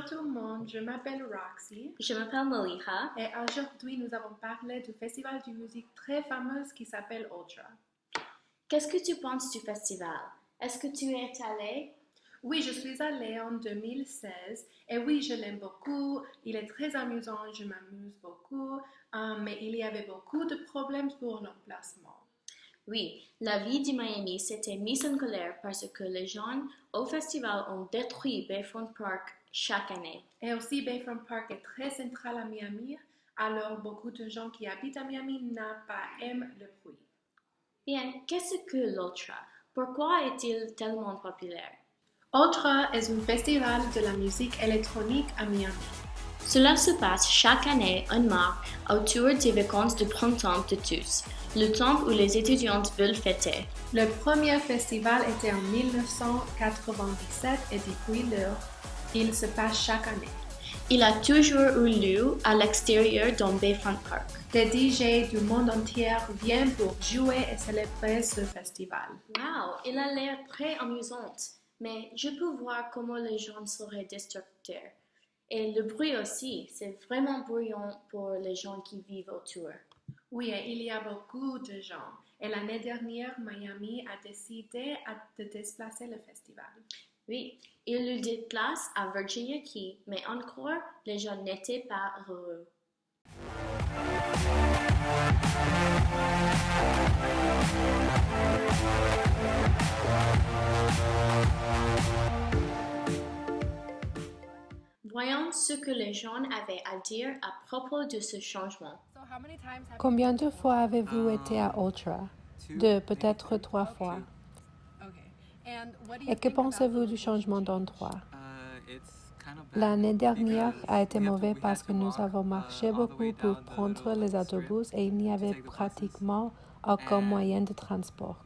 tout le monde, je m'appelle Roxy Je m'appelle Maliha. et aujourd'hui nous avons parlé du festival de musique très fameux qui s'appelle Ultra. Qu'est-ce que tu penses du festival? Est-ce que tu es allé? Oui, je suis allée en 2016 et oui, je l'aime beaucoup. Il est très amusant, je m'amuse beaucoup, mais il y avait beaucoup de problèmes pour l'emplacement. Oui, la ville de Miami s'était mise en colère parce que les gens au festival ont détruit Bayfront Park chaque année. Et aussi, Bayfront Park est très central à Miami, alors beaucoup de gens qui habitent à Miami aiment le bruit. Bien, qu'est-ce que l'Ultra? Pourquoi est-il tellement populaire? Ultra est un festival de la musique électronique à Miami. Cela se passe chaque année en mars autour des vacances de printemps de tous, le temps où les étudiants veulent fêter. Le premier festival était en 1997 et depuis lors, il se passe chaque année. Il a toujours eu lieu à l'extérieur dans Bayfront Park. Les DJ du monde entier viennent pour jouer et célébrer ce festival. Wow, il a l'air très amusant, mais je peux voir comment les gens seraient distractés. Et le bruit aussi, c'est vraiment bruyant pour les gens qui vivent autour. Oui, et il y a beaucoup de gens. Et l'année dernière, Miami a décidé de déplacer le festival. Oui, il le déplace à Virginia Key, mais encore, les gens n'étaient pas heureux. Voyons ce que les gens avaient à dire à propos de ce changement. Combien de fois avez-vous été à Ultra? Deux, peut-être trois fois. Et que pensez-vous du changement d'endroit? L'année dernière a été mauvaise parce que nous avons marché beaucoup pour prendre les autobus et il n'y avait pratiquement aucun moyen de transport.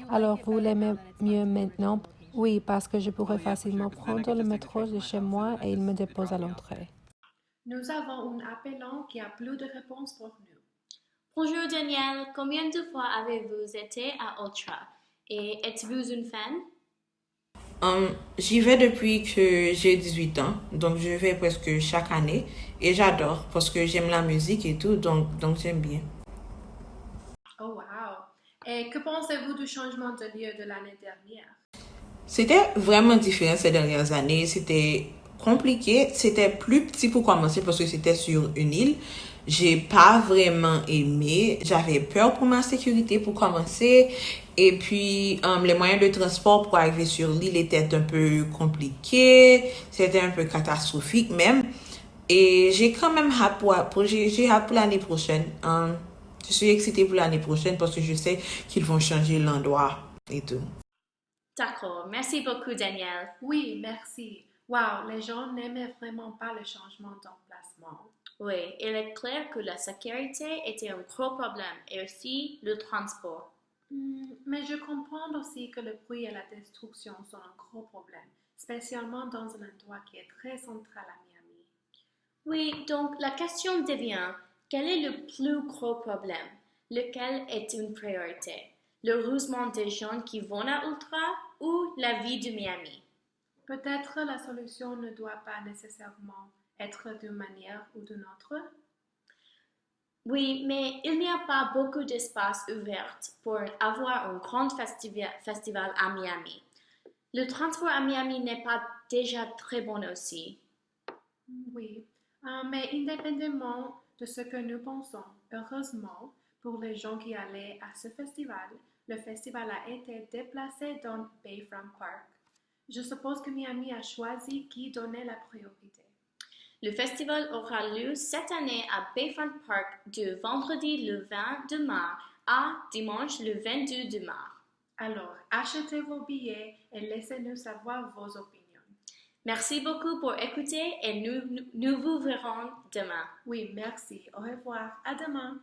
Alors, vous l'aimez mieux maintenant? Oui, parce que je pourrais facilement prendre le métro de chez moi et il me dépose à l'entrée. Nous avons un appelant qui a plus de réponses pour nous. Bonjour Daniel, combien de fois avez-vous été à Ultra? Et êtes-vous une fan? J'y vais depuis que j'ai 18 ans, donc je vais presque chaque année et j'adore parce que j'aime la musique et tout, donc j'aime bien. Oh wow! Et que pensez-vous du changement de lieu de l'année dernière? C'était vraiment différent ces dernières années, c'était compliqué, c'était plus petit pour commencer parce que c'était sur une île. J'ai pas vraiment aimé, j'avais peur pour ma sécurité pour commencer et puis les moyens de transport pour arriver sur l'île étaient un peu compliqués, c'était un peu catastrophique même et j'ai quand même hâte j'ai hâte pour l'année prochaine. Je suis excitée pour l'année prochaine parce que je sais qu'ils vont changer l'endroit et tout. D'accord, merci beaucoup Daniel. Oui, merci. Wow, les gens n'aimaient vraiment pas le changement d'emplacement. Oui, il est clair que la sécurité était un gros problème et aussi le transport. Mais je comprends aussi que le bruit et la destruction sont un gros problème, spécialement dans un endroit qui est très central à Miami. Oui, donc la question devient, quel est le plus gros problème? Lequel est une priorité? Le rusement des gens qui vont à Ultra ou la vie de Miami? Peut-être la solution ne doit pas nécessairement être d'une manière ou d'une autre. Oui, mais il n'y a pas beaucoup d'espace ouvert pour avoir un grand festival à Miami. Le transport à Miami n'est pas déjà très bon aussi. Oui, mais indépendamment de ce que nous pensons, heureusement, pour les gens qui allaient à ce festival, le festival a été déplacé dans Bayfront Park. Je suppose que Miami a choisi qui donnait la priorité. Le festival aura lieu cette année à Bayfront Park de vendredi le 20 de mars à dimanche le 22 de mars. Alors, achetez vos billets et laissez-nous savoir vos opinions. Merci beaucoup pour écouter et nous vous verrons demain. Oui, merci. Au revoir. À demain.